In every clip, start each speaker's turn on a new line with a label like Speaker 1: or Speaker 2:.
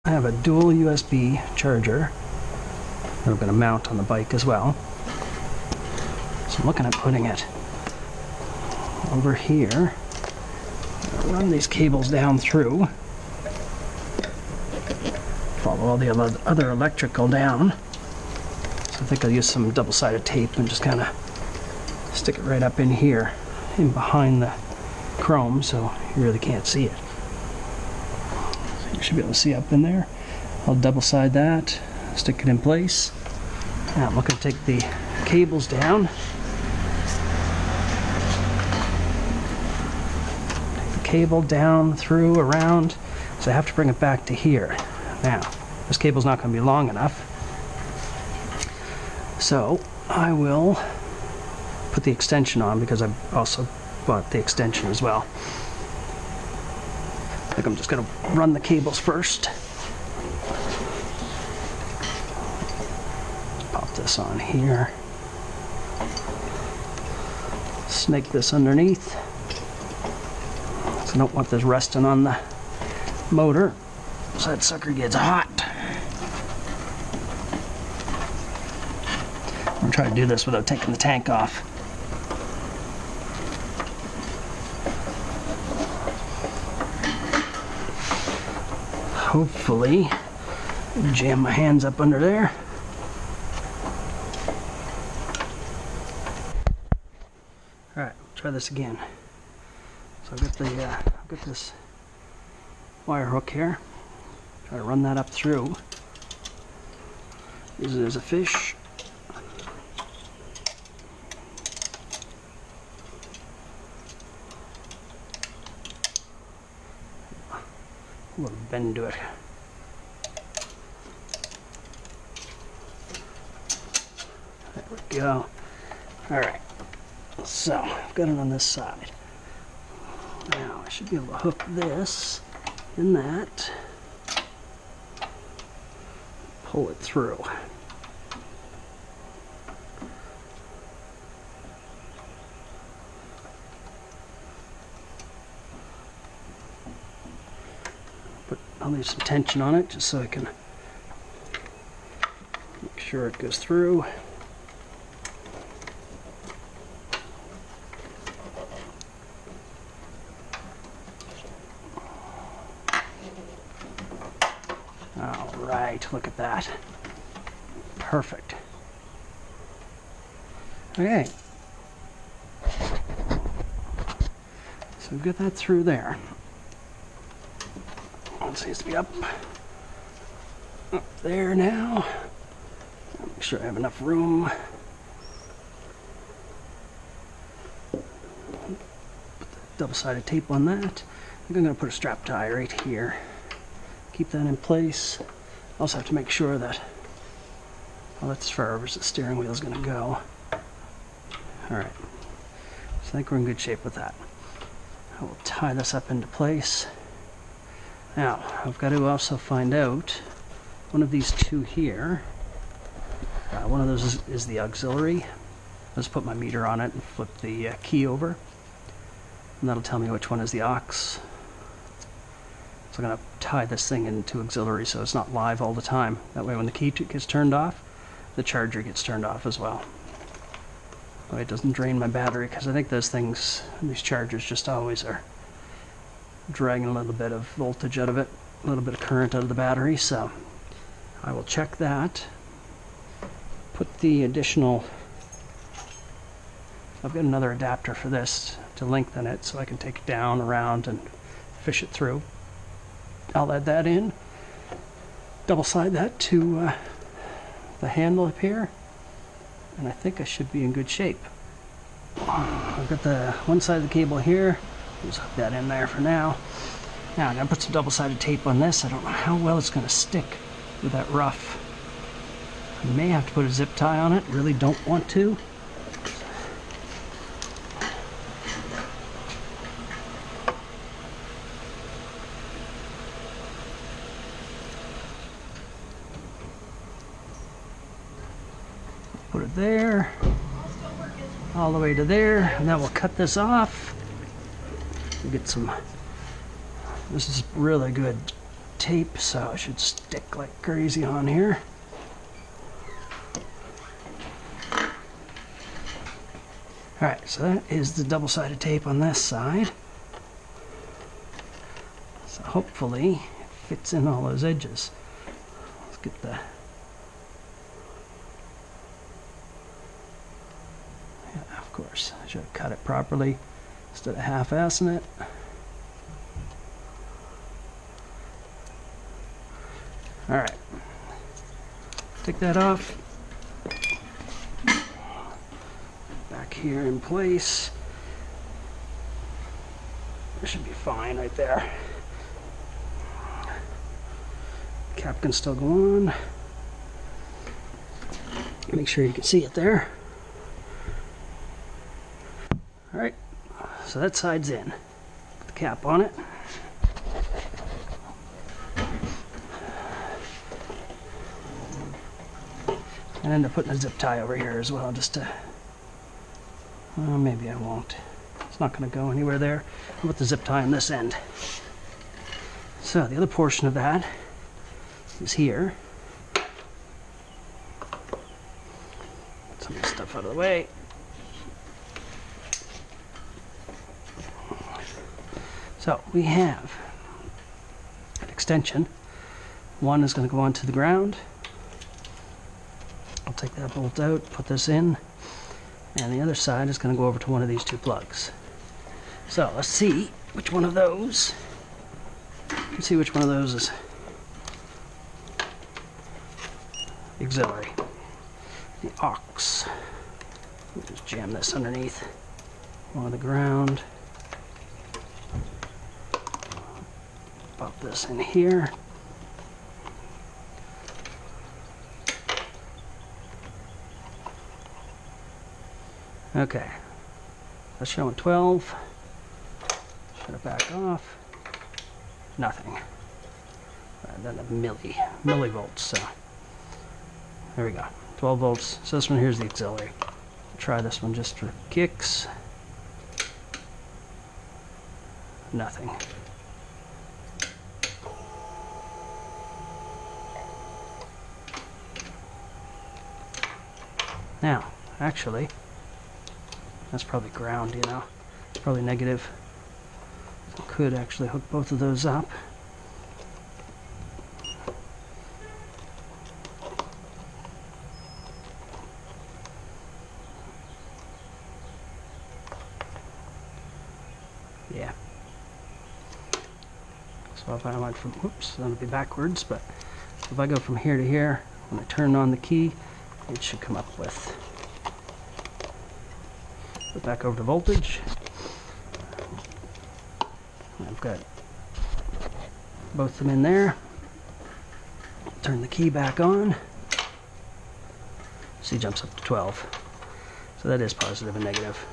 Speaker 1: I have a dual USB charger that I'm going to mount on the bike as well. So I'm looking at putting it over here. Run these cables down through. Follow all the other electrical down. So I think I'll use some double-sided tape and just kind of stick it right up in here, in behind the chrome, so you really can't see it. So you should be able to see up in there. I'll double-side that, stick it in place. Now I'm looking to take the cables down. Take the cable down, through, around, so I have to bring it back to here. Now, this cable's not going to be long enough, so I will put the extension on because I've also bought the extension as well. I think I'm just going to run the cables first. Pop this on here. Snake this underneath. So I don't want this resting on the motor, so that sucker gets hot. I'm going to try to do this without taking the tank off. Hopefully, jam my hands up under there. Alright, try this again. So I've got this wire hook here. Try to run that up through. Use it as a fish. A little bend to it. There we go. Alright, so I've got it on this side. Now I should be able to hook this in that, pull it through. I'll leave some tension on it just so I can make sure it goes through. All right, look at that. Perfect. Okay. So we've got that through there. It seems to be up there now. Make sure I have enough room. Put the double-sided tape on that. I think I'm going to put a strap tie right here. Keep that in place. Also have to make sure that, well, that's as far over as the steering wheel is going to go. Alright, so I think we're in good shape with that. I will tie this up into place. Now, I've got to also find out one of these two here. One of those is the auxiliary. Let's put my meter on it and flip the key over. And that'll tell me which one is the aux. So I'm going to tie this thing into auxiliary so it's not live all the time. That way when the key gets turned off, the charger gets turned off as well. That way it doesn't drain my battery, because I think those things, these chargers just always are dragging a little bit of voltage out of it, a little bit of current out of the battery. So I will check that. Put the additional, I've got another adapter for this to lengthen it so I can take it down, around, and fish it through. I'll add that in, double side that to the handle up here, and I think I should be in good shape. I've got the one side of the cable here. Just hook that in there for now. Now I'm going to put some double-sided tape on this. I don't know how well it's going to stick with that rough. I may have to put a zip tie on it. Really don't want to. Put it there, all the way to there, and then we'll cut this off. We'll get some, this is really good tape, so it should stick like crazy on here. Alright, so that is the double-sided tape on this side. So hopefully it fits in all those edges. Let's get the... Yeah, of course, I should have cut it properly instead of half-assing it. Alright, take that off. Back here in place. It should be fine right there. Cap can still go on. Make sure you can see it there. Alright, so that side's in. Put the cap on it. And end up putting a zip tie over here as well, just to, well, maybe I won't. It's not going to go anywhere there. I'll put the zip tie on this end. So the other portion of that is here. Get some of this stuff out of the way. So we have an extension. One is going to go onto the ground. I'll take that bolt out, put this in, and the other side is going to go over to one of these two plugs. So let's see which one of those. Let's see which one of those is auxiliary. The aux. We'll just jam this underneath on the ground. Pop this in here. Okay, that's showing 12. Shut it back off. Nothing. Then a millivolts. So there we go. 12 volts. So this one here's the auxiliary. I'll try this one just for kicks. Nothing. Now, actually, that's probably ground, you know. It's probably negative. So I could actually hook both of those up. Yeah. So if I went from, whoops, that'll be backwards, but if I go from here to here, when I turn on the key, it should come up with. Put back over to voltage. I've got both of them in there. Turn the key back on. See, jumps up to 12. So that is positive and negative.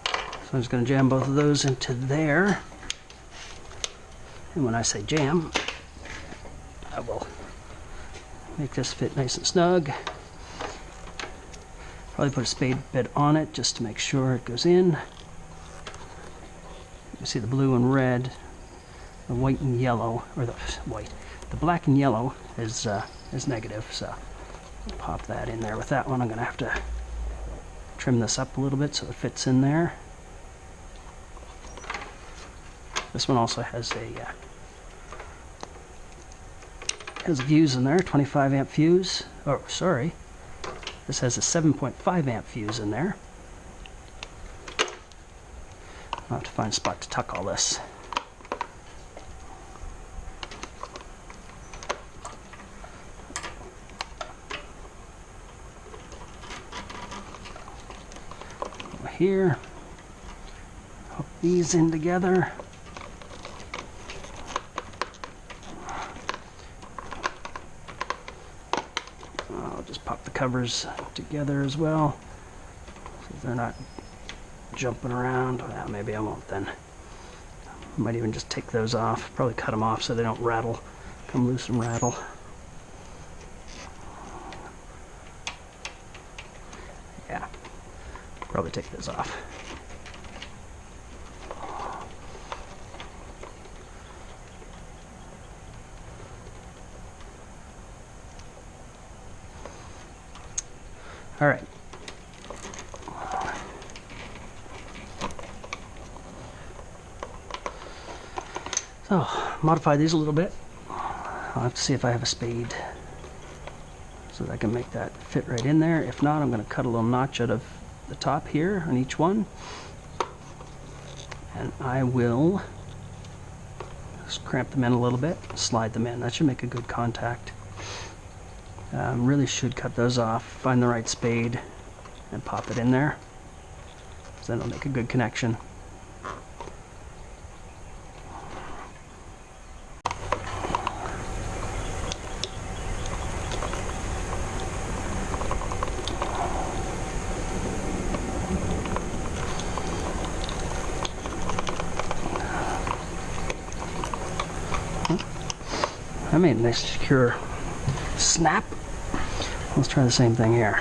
Speaker 1: So I'm just going to jam both of those into there. And when I say jam, I will make this fit nice and snug. Probably put a spade bit on it just to make sure it goes in. You see the blue and red, the white and yellow, or the white, the black and yellow is negative. So I'll pop that in there. With that one, I'm going to have to trim this up a little bit so it fits in there. This one also has a fuse in there, 25 amp fuse. Oh, sorry. This has a 7.5 amp fuse in there. I'll have to find a spot to tuck all this. Over here. Hook these in together. Pop the covers together as well so they're not jumping around. Well, maybe I won't then. I might even just take those off, probably cut them off so they don't rattle, come loose and rattle. Yeah, probably take those off. All right. So, modify these a little bit. I'll have to see if I have a spade so that I can make that fit right in there. If not, I'm going to cut a little notch out of the top here on each one. And I will just cramp them in a little bit, slide them in. That should make a good contact. Really should cut those off, find the right spade, and pop it in there. So then it'll make a good connection. I made a nice secure snap. Let's try the same thing here.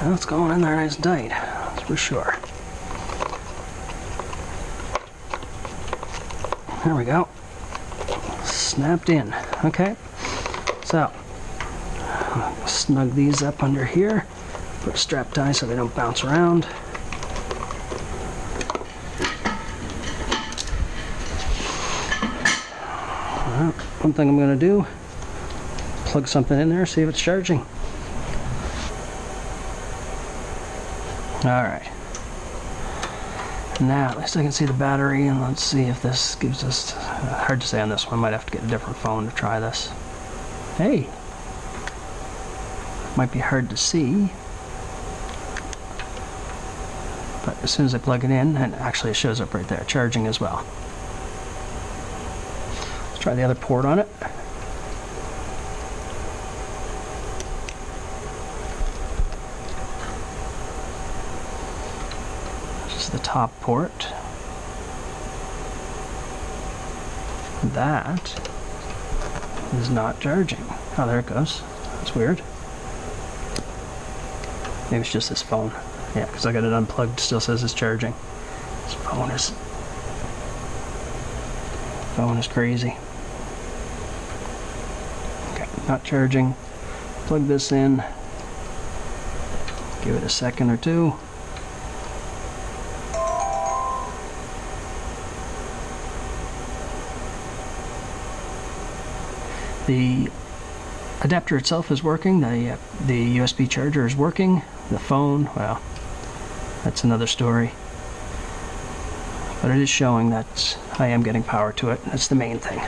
Speaker 1: Well, it's going in there nice and tight, that's for sure. There we go. Snapped in. Okay. So, snug these up under here. Put a strap tie so they don't bounce around. One thing I'm going to do, plug something in there, see if it's charging. Alright. Now, at least I can see the battery, and let's see if this gives us... hard to say on this one. I might have to get a different phone to try this. Hey! Might be hard to see. But as soon as I plug it in, and actually it shows up right there, charging as well. Let's try the other port on it. The top port. That is not charging. Oh, there it goes. That's weird. Maybe it's just this phone. Yeah, because I got it unplugged, it still says it's charging. This phone is crazy. Okay, not charging. Plug this in. Give it a second or two. The adapter itself is working, the USB charger is working, the phone, well, that's another story. But it is showing that I am getting power to it. That's the main thing.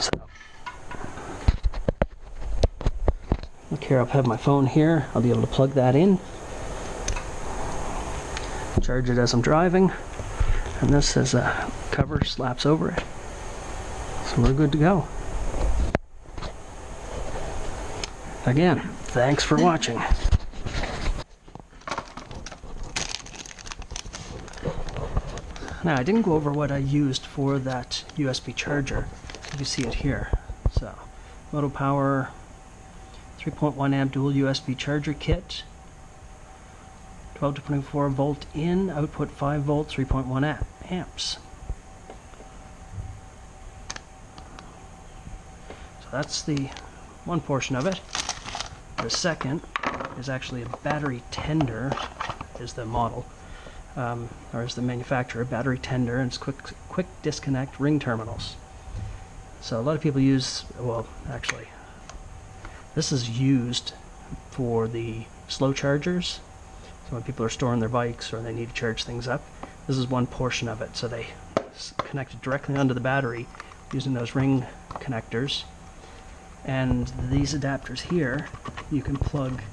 Speaker 1: So, look here, I'll have my phone here. I'll be able to plug that in, charge it as I'm driving, and this has a cover slaps over it. So we're good to go. Again, thanks for watching. Now, I didn't go over what I used for that USB charger. You see it here. So, Moto Power 3.1 amp dual USB charger kit. 12 to 24 volt in, output 5 volt, 3.1 amps. So that's the one portion of it. The second is actually a battery tender, is the model, or is the manufacturer, battery tender, and it's quick disconnect ring terminals. So a lot of people use, well, actually, this is used for the slow chargers. So when people are storing their bikes or they need to charge things up, this is one portion of it. So they connect it directly onto the battery using those ring connectors. And these adapters here, you can plug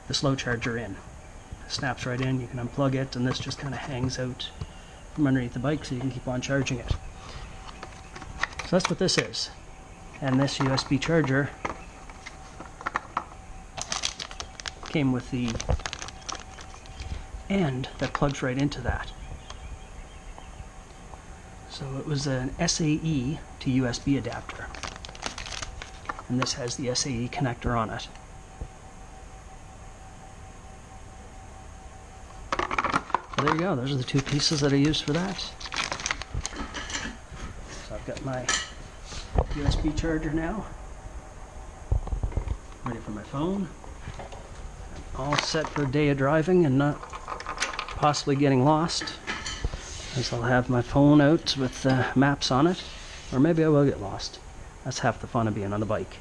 Speaker 1: the slow charger in. It snaps right in, you can unplug it, and this just kind of hangs out from underneath the bike so you can keep on charging it. So that's what this is. And this USB charger came with the end that plugs right into that. So it was an SAE to USB adapter. and this has the SAE connector on it. So there you go, those are the two pieces that I used for that. So I've got my USB charger now, ready for my phone. I'm all set for a day of driving and not possibly getting lost, as I'll have my phone out with maps on it, or maybe I will get lost. That's half the fun of being on the bike.